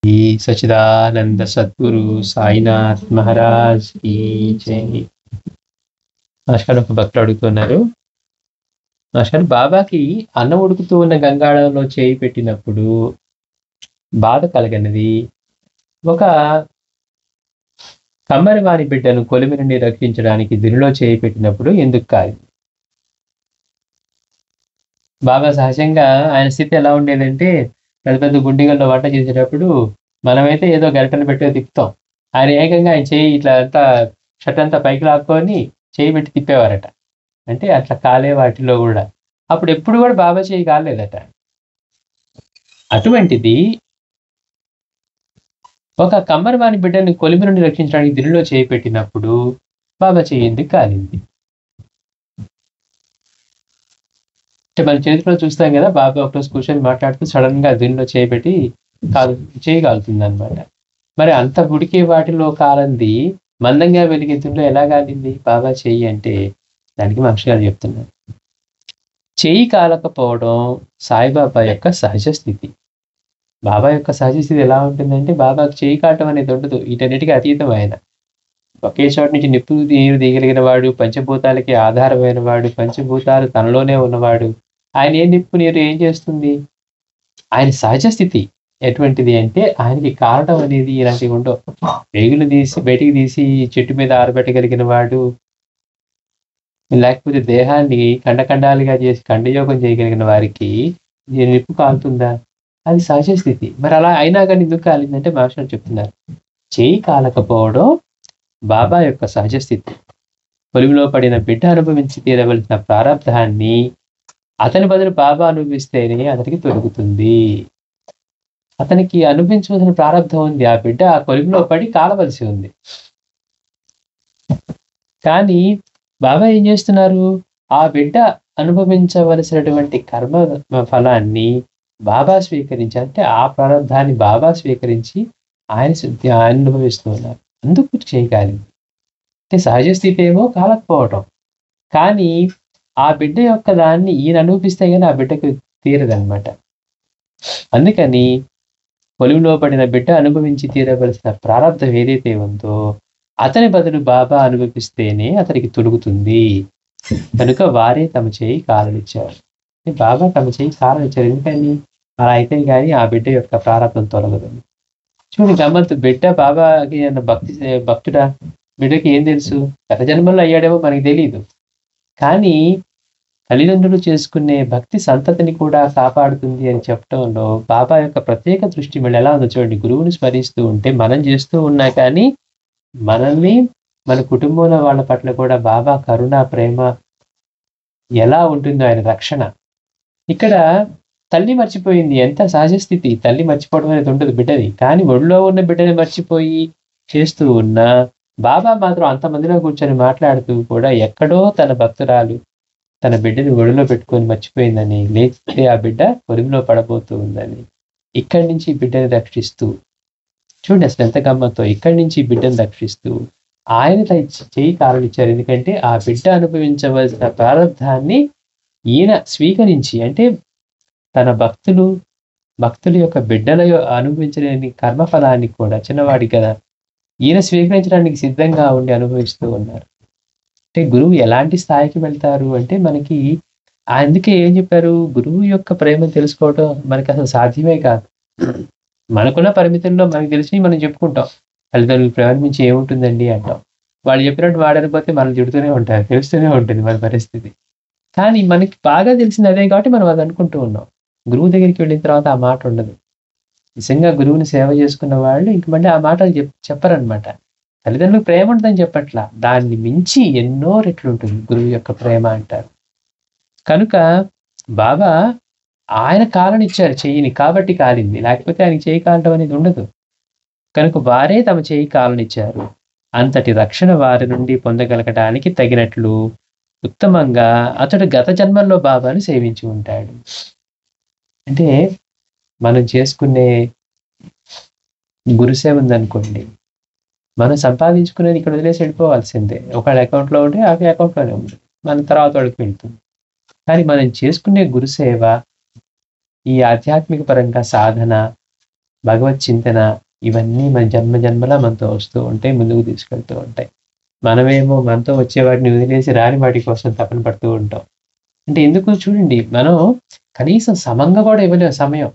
ఈ సచిదానంద సద్గురు సాయినాథ్ మహారాజ్ की జై. నమస్కారం. ఒక భక్తులు అడుగుతున్నారు, నమస్కారం, బాబాకి అన్నం ఉడుకుతూ ఉన్న గంగాళంలో చేయి పెట్టినప్పుడు బాధ కలగనిది, ఒక కమ్మరి వాని బిడ్డను కొలిమి నుండి రక్షించడానికి దినిలో చేయి పెట్టినప్పుడు ఎందుకు కాదు? బాబా సహజంగా ఆయన స్థితి ఎలా ఉండేదంటే, పెద్ద పెద్ద గుండిగల్లో వంట చేసేటప్పుడు మనమైతే ఏదో గరిటెలు పెట్టే తిప్పుతాం. ఆయన ఏకంగా ఆయన చేయి ఇట్లా అంతా షర్ట్ అంతా పైకి లాక్కొని చేయి పెట్టి తిప్పేవారట. అంటే అట్లా కాలే వాటిలో కూడా అప్పుడు ఎప్పుడు కూడా బాబా చేయి కాలేదట. అటువంటిది ఒక కమ్మరివాని బిడ్డని కొలిమి నుండి రక్షించడానికి దినిలో చేయి పెట్టినప్పుడు బాబా చేయి ఎందుకు కాలింది? అంటే మన చేతిలో చూస్తాం కదా, బాబా ఒకరోజు కూర్చొని మాట్లాడుతూ సడన్ గా దినిలో చేయి పెట్టి చేయి కాలుతుంది అనమాట. మరి అంత ఉడికే వాటిలో కాలంది మందంగా వెలిగే దినిలో ఎలా కాలింది బాబా చెయ్యి అంటే? దానికి మహర్షి గారు చెప్తున్నారు, చేయి కాలకపోవడం సాయిబాబా యొక్క సహజ స్థితి. బాబా యొక్క సహజ స్థితి ఎలా ఉంటుందంటే, బాబాకు చేయి కావటం అనేది ఉండదు. వీటన్నిటికీ అతీతం ఆయన. ఒకే చోట నుంచి నిప్పు నీరు దిగలిగిన వాడు, పంచభూతాలకి ఆధారమైన వాడు, పంచభూతాలు తనలోనే ఉన్నవాడు. ఆయన ఏ నిప్పు నీరు ఏం చేస్తుంది? ఆయన సహజ స్థితి ఎటువంటిది అంటే, ఆయనకి కారటం అనేది ఇలాంటివి ఉండవు. రేగులు తీసి బయటికి తీసి చెట్టు మీద ఆరబెట్టగలిగిన వాడు, లేకపోతే దేహాన్ని ఖండఖండాలుగా చేసి ఖండయోగం చేయగలిగిన వారికి ఈ నిప్పు కాలుతుందా? అది సహజ స్థితి. మరి అలా అయినా కానీ ఎందుకు కాలిందంటే మాస్టర్ చెప్తున్నారు, చేయి కాలకపోవడం బాబా యొక్క సహజ స్థితి. కొలిమిలో పడిన బిడ్డ అనుభవించి తీరవలసిన ప్రారంధాన్ని అతని బదులు బాబా అనుభవిస్తేనే అతనికి తొలుగుతుంది. అతనికి అనుభవించవలసిన ప్రారంధం ఉంది. ఆ బిడ్డ ఆ కొలిమిలో పడి కాలవలసి ఉంది. కానీ బాబా ఏం చేస్తున్నారు? ఆ బిడ్డ అనుభవించవలసినటువంటి కర్మ ఫలాన్ని బాబా స్వీకరించి, అంటే ఆ ప్రారంధాన్ని బాబా స్వీకరించి ఆయన అనుభవిస్తూ ఉన్నారు. అందుకు చేయగాలి. అంటే సహజ స్థితి ఏమో కాలకపోవటం, కానీ ఆ బిడ్డ యొక్క దాన్ని ఈయన అనుభవిస్తే కానీ ఆ బిడ్డకు తీరదనమాట. అందుకని కొలువులో పడిన బిడ్డ అనుభవించి తీరవలసిన ప్రారంధం ఏదైతే ఉందో అతని బదులు బాబా అనుభవిస్తేనే అతనికి తొలుగుతుంది. కనుక వారే తమ చేయి కాలనిచ్చారు. బాబా తమ చేయి కాలనిచ్చారు. ఎందుకని? అలా అయితే కానీ ఆ బిడ్డ యొక్క ప్రారంధం తొలగదు. చూడు గమ్మత్తు, బిడ్డ బాబాకి భక్తుడా? బిడ్డకి ఏం తెలుసు? గత జన్మల్లో అయ్యాడేమో మనకి తెలియదు. కానీ తల్లిదండ్రులు చేసుకునే భక్తి సంతతిని కూడా కాపాడుతుంది అని చెప్పడంలో బాబా యొక్క ప్రత్యేక దృష్టి మళ్ళీ ఎలా ఉందో చూడండి. గురువుని స్మరిస్తూ ఉంటే మనం చేస్తూ ఉన్నా కానీ మనల్ని, మన కుటుంబంలో వాళ్ళ పట్ల కూడా బాబా కరుణ, ప్రేమ ఎలా ఉంటుందో ఆయన రక్షణ. ఇక్కడ తల్లి మర్చిపోయింది, ఎంత సహజ స్థితి. తల్లి మర్చిపోవడం అనేది ఉండదు బిడ్డది. కానీ ఒడిలో ఉన్న బిడ్డని మర్చిపోయి చేస్తూ ఉన్నా బాబా మాత్రం అంతమందిలో కూర్చొని మాట్లాడుతూ కూడా ఎక్కడో తన భక్తురాలు తన బిడ్డని ఒడిలో పెట్టుకొని మర్చిపోయిందని, లేకపోతే ఆ బిడ్డ పొరుగులో పడబోతూ ఉందని ఇక్కడి నుంచి బిడ్డని రక్షిస్తూ, చూడండి అసలు ఎంత గమ్మత్తో, ఇక్కడి నుంచి బిడ్డను రక్షిస్తూ ఆయన చేయి కాలనిచ్చారు. ఎందుకంటే ఆ బిడ్డ అనుభవించవలసిన ప్రారంధాన్ని ఈయన స్వీకరించి, అంటే తన భక్తుల యొక్క బిడ్డల అనుభవించలేని కర్మఫలాన్ని కూడా చిన్నవాడి కదా ఈయన స్వీకరించడానికి సిద్ధంగా ఉండి అనుభవిస్తూ ఉన్నారు. అంటే గురువు ఎలాంటి స్థాయికి వెళ్తారు అంటే, మనకి అందుకే ఏం చెప్పారు, గురువు యొక్క ప్రేమను తెలుసుకోవడం మనకి అసలు సాధ్యమే కాదు. మనకున్న పరిమితుల్లో మనకు తెలిసి మనం చెప్పుకుంటాం, తల్లిదండ్రుల ప్రేమ మించి ఏముంటుందండి అంటాం. వాళ్ళు చెప్పినట్టు వాడకపోతే మనం తిడుతూనే ఉంటారు, తెలుస్తూనే ఉంటుంది మన పరిస్థితి. కానీ మనకి బాగా తెలిసింది అదే కాబట్టి మనం అది అనుకుంటూ ఉన్నాం. గురువు దగ్గరికి వెళ్ళిన తర్వాత ఆ మాట ఉండదు. నిజంగా గురువుని సేవ చేసుకున్న వాళ్ళు ఇంక మళ్ళీ ఆ మాటలు చెప్పరనమాట. తల్లిదండ్రులకు ప్రేమ ఉంటుందని చెప్పట్లా, దాన్ని మించి ఎన్నో రెట్లు ఉంటుంది గురువు యొక్క ప్రేమ అంటారు. కనుక బాబా ఆయన కాలనిచ్చారు చెయ్యిని, కాబట్టి కాలింది. లేకపోతే ఆయనకి చేయి కాలటం అనేది ఉండదు. కనుక వారే తమ చేయి కాలనిచ్చారు. అంతటి రక్షణ వారి నుండి పొందగలగడానికి తగినట్లు ఉత్తమంగా అతడు గత జన్మల్లో బాబాను సేవించి ఉంటాడు. అంటే మనం చేసుకునే గురుసేవ ఉందనుకోండి, మనం సంపాదించుకునేది ఇక్కడ వదిలేసి వెళ్ళిపోవాల్సిందే. ఒకళ్ళ అకౌంట్లో ఉంటే ఆ అకౌంట్లోనే ఉంది, మన తర్వాత వాడికి వెళ్తుంది. కానీ మనం చేసుకునే గురుసేవ, ఈ ఆధ్యాత్మిక పరంగా సాధన, భగవత్ చింతన ఇవన్నీ మన జన్మ జన్మలా మనతో వస్తూ ఉంటాయి, ముందుకు తీసుకెళ్తూ ఉంటాయి. మనమేమో మనతో వచ్చే వాటిని వదిలేసి రాని వాటి కోసం తపన పడుతూ ఉంటాం. అంటే ఎందుకు చూడండి, మనం కనీసం సమంగా కూడా ఇవ్వలేము సమయం.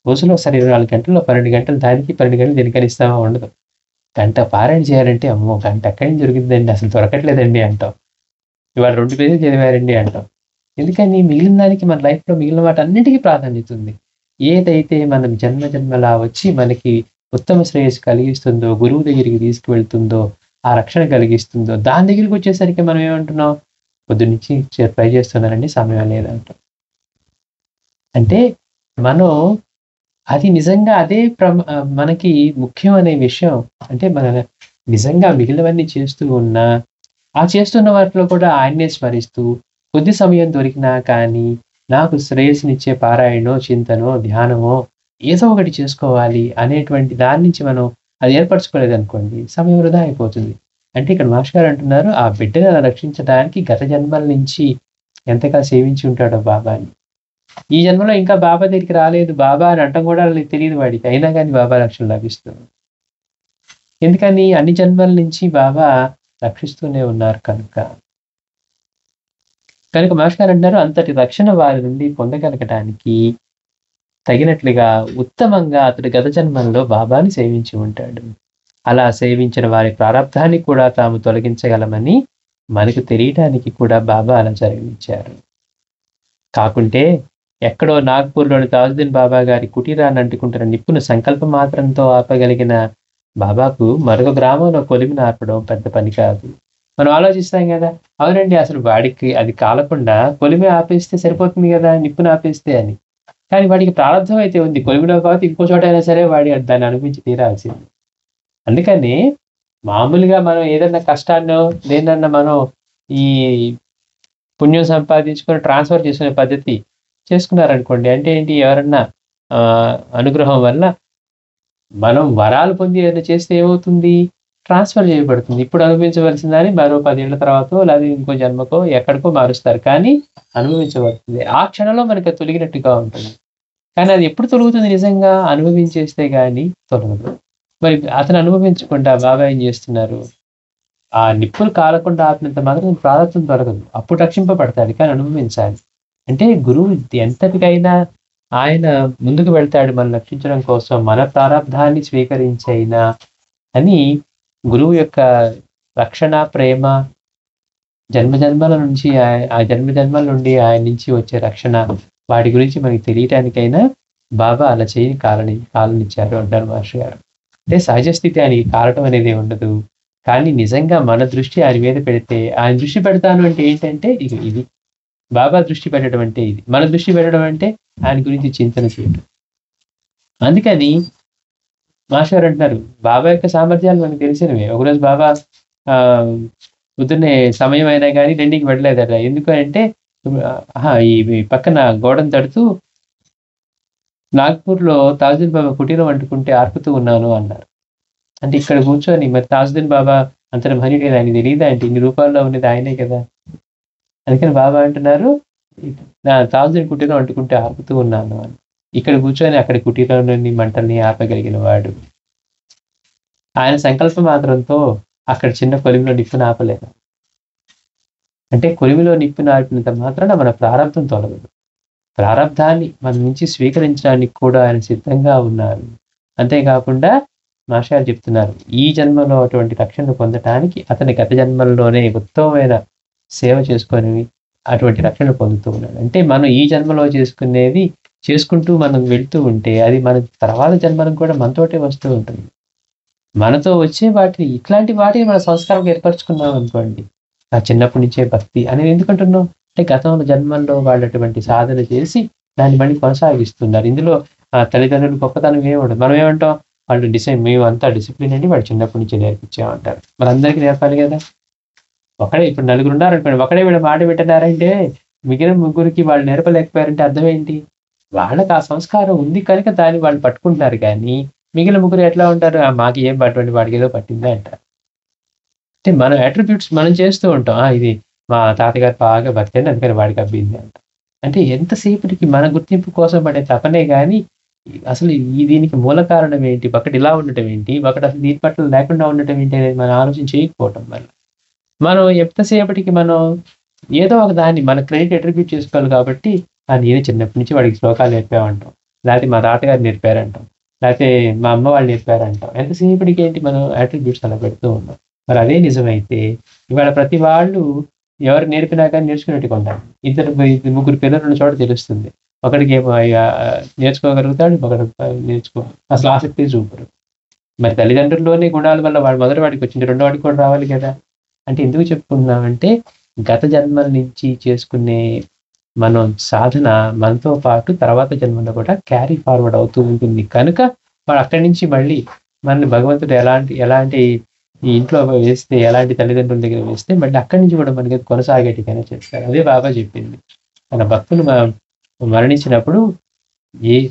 రోజులో ఒకసారి 24 గంటల్లో 12 గంటలు దానికి, 12 గంటలు దీనికని ఇస్తామా? ఉండదు. గంట పారాయణ చేయాలంటే అమ్మో! గంట ఎక్కడి నుంచి దొరికిద్దండి, అసలు దొరకట్లేదండి అంటాం. ఇవాళ 2 పేజీలు చదివారండి అంటాం. ఎందుకని మిగిలిన దానికి మన లైఫ్‌లో మిగిలిన వాటన్నిటికి ప్రాధాన్యత ఉంది. ఏదైతే మనం జన్మ జన్మలా వచ్చి మనకి ఉత్తమ శ్రేయస్సు కలిగిస్తుందో, గురువు దగ్గరికి తీసుకువెళ్తుందో, ఆ రక్షణ కలిగిస్తుందో, దాని దగ్గరికొచ్చేసరికి మనం ఏమంటున్నాం? పొద్దున్నుంచి ట్రై చేస్తున్నానండి, సమయం లేదంటాం. అంటే మనం అది నిజంగా అదే మనకి ముఖ్యం అనే విషయం. అంటే మన నిజంగా మిగిలినవన్నీ చేస్తూ ఉన్నా, ఆ చేస్తున్న వాటిలో కూడా ఆయన్నే స్మరిస్తూ, కొద్ది సమయం దొరికినా కానీ, నాకు శ్రేయస్సునిచ్చే పారాయణో, చింతనో, ధ్యానమో ఏదో ఒకటి చేసుకోవాలి అనేటువంటి దాని నుంచి మనం అది ఏర్పరచుకోలేదనుకోండి, సమయం వృధా అయిపోతుంది. అంటే ఇక్కడ మాస్టర్ గారు అంటున్నారు, ఆ బిడ్డని అలా రక్షించడానికి గత జన్మల నుంచి ఎంతగా సేవించి ఉంటాడో బాబాని. ఈ జన్మలో ఇంకా బాబా దగ్గరికి రాలేదు, బాబా అని అంటం కూడా తెలీదు వాడికి. అయినా గాని బాబా రక్షణ లభిస్తుంది. ఎందుకని? అన్ని జన్మల నుంచి బాబా రక్షిస్తూనే ఉన్నారు కనుక. మాస్టర్ గారు అంటున్నారు, అంతటి రక్షణ వారి నుండి పొందగలగటానికి తగినట్లుగా ఉత్తమంగా అతడు గత జన్మల్లో బాబాని సేవించి ఉంటాడు. అలా సేవించిన వారి ప్రారబ్ధాన్ని కూడా తాము తొలగించగలమని మనకు తెలియటానికి కూడా బాబా అలా జరిగించారు. కాకుంటే ఎక్కడో నాగ్పూర్‌లోని తాజుద్దీన్ బాబా గారి కుటీరాన్ని అంటుకుంటున్న నిప్పును సంకల్ప మాత్రంతో ఆపగలిగిన బాబాకు మరొక గ్రామంలో కొలిమిని ఆర్పడం పెద్ద పని కాదు. మనం ఆలోచిస్తాం గదా! అవునండి, అసలు వాడికి అది కాలకుండా కొలిమి ఆపేస్తే సరిపోతుంది గదా, నిప్పుని ఆపేస్తే అని. కానీ వాడికి ప్రారంధం అయితే ఉంది. కొలిమిలో కాకపోతే ఇంకో చోటైనా సరే వాడి దాన్ని అనుభవించి తీరాల్సింది. అందుకని మామూలుగా మనం ఏదన్నా కష్టాన్నో, దేన్నన్నా మనం ఈ పుణ్యం సంపాదించుకొని ట్రాన్స్‌ఫర్ చేసుకునే పద్ధతి చేసుకున్నారనుకోండి. అంటే ఏంటి, ఎవరన్నా అనుగ్రహం వల్ల మనం వరాలు పొంది ఏదైనా చేస్తే ఏమవుతుంది? ట్రాన్స్‌ఫర్ చేయబడుతుంది. ఇప్పుడు అనుభవించవలసిన దాన్ని మరో 10 ఏళ్ల తర్వాతో లేదా ఇంకో జన్మకో ఎక్కడికో మారుస్తారు. కానీ అనుభవించబడుతుంది. ఆ క్షణంలో మనకి తొలగినట్టుగా ఉంటుంది. కానీ అది ఎప్పుడు తొలుగుతుంది నిజంగా? అనుభవించేస్తే గాని తొలగదు. మరి అతను అనుభవించకుండా బాబా ఏం చేస్తున్నారు? ఆ నిప్పులు కాలకుండా ఆపినంత మాత్రం ప్రారబ్ధం తొలగదు. అప్పుడు రక్షింపబడతాడు. కానీ అనుభవించాలి. అంటే గురువు ఎంతటికైనా ఆయన ముందుకు వెళ్తాడు మనల్ని రక్షించడం కోసం. మన ప్రారబ్ధాన్ని స్వీకరించైనా అని గురువు యొక్క రక్షణ, ప్రేమ జన్మజన్మల నుంచి ఆ జన్మజన్మల నుండి ఆయన నుంచి వచ్చే రక్షణ, వాటి గురించి మనకి తెలియటానికైనా బాబా అలా చేయని కాలనిచ్చారు అంటారు మాస్టర్ గారు. అంటే సహజ స్థితి ఆయనకి కాలటం అనేది ఉండదు. కానీ నిజంగా మన దృష్టి ఆయన మీద పెడితే, ఆయన దృష్టి పెడతాను అంటే ఏంటంటే ఇది. బాబా దృష్టి పెట్టడం అంటే ఇది. మన దృష్టి పెట్టడం అంటే ఆయన గురించి చింతన చేయడం. అందుకని మాస్టర్ గారు అంటున్నారు, బాబా యొక్క సామర్థ్యాలు మనకు తెలిసినవే. ఒకరోజు బాబా పొద్దున్నే సమయం అయినా గానీ 2కి వెళ్ళలేదట. ఎందుకు అంటే ఈ పక్కన గోడను తడుతూ నాగ్పూర్‌లో తాజుద్దీన్ బాబా కుటీరం అంటుకుంటే ఆర్పుతూ ఉన్నాను అన్నారు. అంటే ఇక్కడ కూర్చొని మరి తాజుద్దీన్ బాబా అంతటి మహనీయుడు ఆయనకి తెలీదా ఏంటి? ఇన్ని రూపాల్లో ఉన్నది ఆయనే కదా! అందుకని బాబా అంటున్నారు, నా తాజుద్దీన్ కుటీరం అంటుకుంటే ఆర్పుతూ ఉన్నాను అని. ఇక్కడ కూర్చొని అక్కడి కుటీరంలోని మంటల్ని ఆపగలిగిన వాడు. ఆయన సంకల్ప మాత్రంతో అక్కడ చిన్న కొలిమిలో నిప్పుని ఆపలేదు. అంటే కొలిమిలో నిప్పుని ఆపినంత మాత్రాన మన ప్రారబ్ధం తొలగదు. ప్రారబ్ధాన్ని మన నుంచి స్వీకరించడానికి కూడా ఆయన సిద్ధంగా ఉన్నారు. అంతేకాకుండా మాస్టర్ గారు చెప్తున్నారు, ఈ జన్మలో అటువంటి రక్షణ పొందటానికి అతని గత జన్మల్లోనే ఉత్తమమైన సేవ చేసుకొని అటువంటి రక్షణ పొందుతూ ఉన్నాడు. అంటే మనం ఈ జన్మలో చేసుకునేది చేసుకుంటూ మనం వెళ్తూ ఉంటే అది మన తర్వాత జన్మలకు కూడా మనతోటే వస్తూ ఉంటుంది. మనతో వచ్చే వాటిని ఇట్లాంటి వాటిని మన సంస్కారంగా ఏర్పరచుకున్నాం అనుకోండి, ఆ చిన్నప్పటి నుంచే భక్తి అనేది ఎందుకంటున్నాం అంటే గతంలో జన్మల్లో వాళ్ళు అటువంటి సాధన చేసి దాన్ని మళ్ళీ కొనసాగిస్తున్నారు. ఇందులో తల్లిదండ్రులు గొప్పతనం ఏముండదు. మనం ఏమంటాం, వాళ్ళు మేమంతా డిసిప్లిన్ అండి, వాడు చిన్నప్పటి నుంచి నేర్పించామంటారు. మరి అందరికీ నేర్పాలి కదా. ఒకడే ఇప్పుడు నలుగురు ఉన్నారనుకోండి, ఒకడే వీళ్ళ మాట వింటున్నారంటే మిగిలిన ముగ్గురికి వాళ్ళు నేర్పలేకపోయారంటే అర్థం ఏంటి? వాళ్ళకి ఆ సంస్కారం ఉంది కనుక దాన్ని వాళ్ళు పట్టుకుంటున్నారు. కానీ మిగిలిన ముగ్గురు ఎట్లా ఉంటారు? మాకు ఏం పట్టండి, వాడికి ఏదో పట్టిందా అంటారు. అంటే మనం అట్రిబ్యూట్స్ మనం చేస్తూ ఉంటాం. ఇది మా తాతగారు బాగా భక్తి అండి, అందుకని వాడికి అబ్బింది అంట. అంటే ఎంతసేపటికి మన గుర్తింపు కోసం పడే తపనే గాని అసలు దీనికి మూల కారణం ఏంటి? ఒకటి ఇలా ఉండటం ఏంటి? ఒకటి అసలు దీని పట్ల లేకుండా ఉండటం ఏంటి అనేది మనం ఆలోచన చేయకపోవటం వల్ల. మనం ఎంతసేపటికి మనం ఏదో ఒక దాన్ని మన క్రెడిట్ అట్రిబ్యూట్ చేసుకోవాలి కాబట్టి, నేనే చిన్నప్పటి నుంచి వాడికి శ్లోకాలు నేర్పామంటాం. లేకపోతే మా తాతగారు నేర్పారంటాం. లేకపోతే మా అమ్మ వాళ్ళు నేర్పారంటాం. ఎంతసేపటికి ఏంటి మనం అట్రిబ్యూట్స్ అలా పెడుతూ ఉన్నాం. మరి అదే నిజమైతే ఇవాళ ప్రతి వాళ్ళు ఎవరు నేర్పినా కానీ నేర్చుకునేట్టుగా ఉంటారు. ముగ్గురు పిల్లలున్న చోట తెలుస్తుంది. ఒకడికేమో నేర్చుకోగలుగుతాడు. ఒకడు అసలు ఆసక్తి చూపరు. మరి తల్లిదండ్రుల్లోని గుణాల వల్ల వాడు మొదటి వాడికొచ్చింది. రెండో వాడికి కూడా రావాలి కదా! అంటే ఎందుకు చెప్పుకుంటున్నామంటే, గత జన్మల నుంచి చేసుకునే మనం సాధన మనతో పాటు తర్వాత జన్మలో కూడా క్యారీ ఫార్వర్డ్ అవుతూ ఉంటుంది. కనుక వాడు అక్కడి నుంచి మళ్ళీ మనల్ని భగవంతుడు ఎలాంటి ఈ ఇంట్లో వేస్తే, ఎలాంటి తల్లిదండ్రుల దగ్గర వేస్తే మళ్ళీ అక్కడి నుంచి కూడా మనకి కొనసాగేట్టుగానే చేస్తారు. అదే బాబా చెప్పింది. తన భక్తులు మరణించినప్పుడు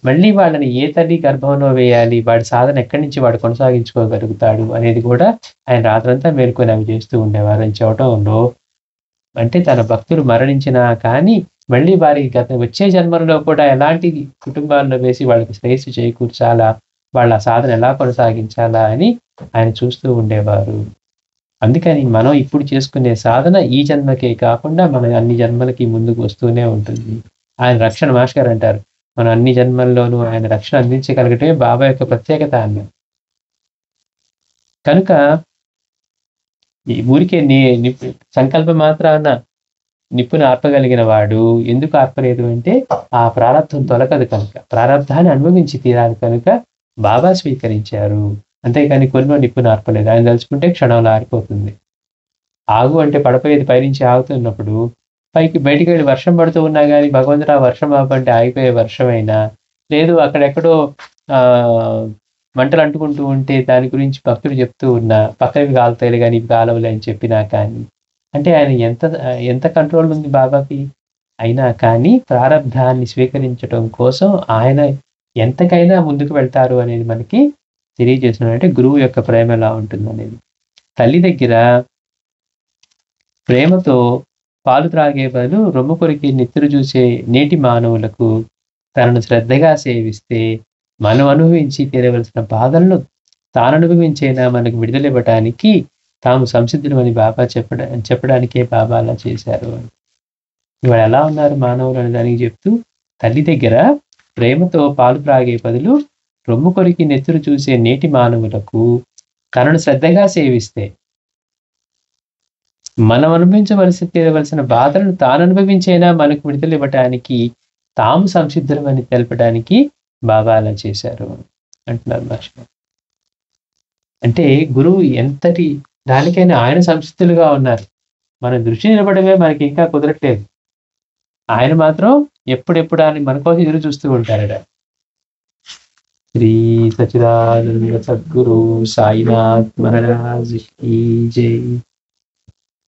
మళ్ళీ వాళ్ళని ఏ తల్లి గర్భంలో వేయాలి, వాడి సాధన ఎక్కడి నుంచి వాడు కొనసాగించుకోగలుగుతాడు అనేది కూడా ఆయన రాత్రంతా మేల్కొని అవి చేస్తూ ఉండేవారు అని చెప్పడంలో, అంటే తన భక్తులు మరణించినా కానీ మళ్ళీ వారి వచ్చే జన్మలలో కూడా ఎలాంటి కుటుంబాల్లో వేసి వాళ్ళకి శ్రేయస్సు చేకూర్చాలా, వాళ్ళ సాధన ఎలా కొనసాగించాలా అని ఆయన చూస్తూ ఉండేవారు. అందుకని మనం ఇప్పుడు చేసుకునే సాధన ఈ జన్మకే కాకుండా మన అన్ని జన్మలకి ముందుకు వస్తూనే ఉంటుంది. ఆయన రక్షణ మాస్టర్ గారు అంటారు, మనం అన్ని జన్మల్లోనూ ఆయన రక్షణ అందించగలగటమే బాబా యొక్క ప్రత్యేకత అన్నారు. కనుక ఈ ఊరికే సంకల్పం మాత్రాన నిప్పుని ఆర్పగలిగిన వాడు ఎందుకు ఆర్పలేదు అంటే, ఆ ప్రారంధం తొలగదు కనుక, ప్రారంధాన్ని అనుభవించి తీరాలి కనుక బాబా స్వీకరించారు. అంతేకాని కొన్నో నిప్పుని ఆర్పలేదు. ఆయన తలుచుకుంటే క్షణంలో ఆరిపోతుంది. ఆగు అంటే పడపోయేది పైనుంచి ఆగుతున్నప్పుడు బయటికి వెళ్ళి వర్షం పడుతూ ఉన్నా కానీ భగవంతుడు ఆ వర్షం ఆపంటే ఆగిపోయే వర్షమైనా, లేదు అక్కడెక్కడో మంటలు అంటుకుంటూ ఉంటే దాని గురించి భక్తుడు చెప్తూ ఉన్నా పక్కనవి కాలుతాయి కానీ ఇవి కాలవలే అని చెప్పినా కానీ, అంటే ఆయన ఎంత కంట్రోల్ ఉంది బాబాకి. అయినా కానీ ప్రారంధాన్ని స్వీకరించడం కోసం ఆయన ఎంతకైనా ముందుకు వెళ్తారు అనేది మనకి తెలియజేస్తున్నాడు. అంటే గురువు యొక్క ప్రేమ ఎలా ఉంటుంది అనేది. తల్లి దగ్గర ప్రేమతో పాలు త్రాగే బదులు రొమ్ము కొరికి నెత్తురు చూసే నేటి మానవులకు తనను శ్రద్ధగా సేవిస్తే మనం అనుభవించి తీరవలసిన బాధలను తాననుభవించైనా మనకు విడుదలివ్వటానికి తాము సంసిద్ధులు అని బాబా చెప్పడానికే బాబా అలా చేశారు. ఇవాళ ఎలా ఉన్నారు మానవులు అనే దానికి చెప్తూ, తల్లి దగ్గర ప్రేమతో పాలు త్రాగే బదులు రొమ్ము కొరికి నెత్తురు చూసే నేటి మానవులకు తనను శ్రద్ధగా సేవిస్తే మనం తీరవలసిన బాధలను తాను అనుభవించైనా మనకు విడుదల ఇవ్వటానికి తాము సంసిద్ధులు అని తెలపడానికి బాబా అలా చేశారు అంటున్నారు మాస్టర్. అంటే గురువు ఎంతటి దానికైనా ఆయన సంసిద్ధులుగా ఉన్నారు. మన దృష్టి నిలబడమే మనకి ఇంకా కుదరట్లేదు. ఆయన మాత్రం ఎప్పుడెప్పుడు అని మన కోసం ఎదురు చూస్తూ ఉంటారట. శ్రీ సచ్చిదానంద సద్గురు సాయినాథ్ మహారాజ్ కీ జై.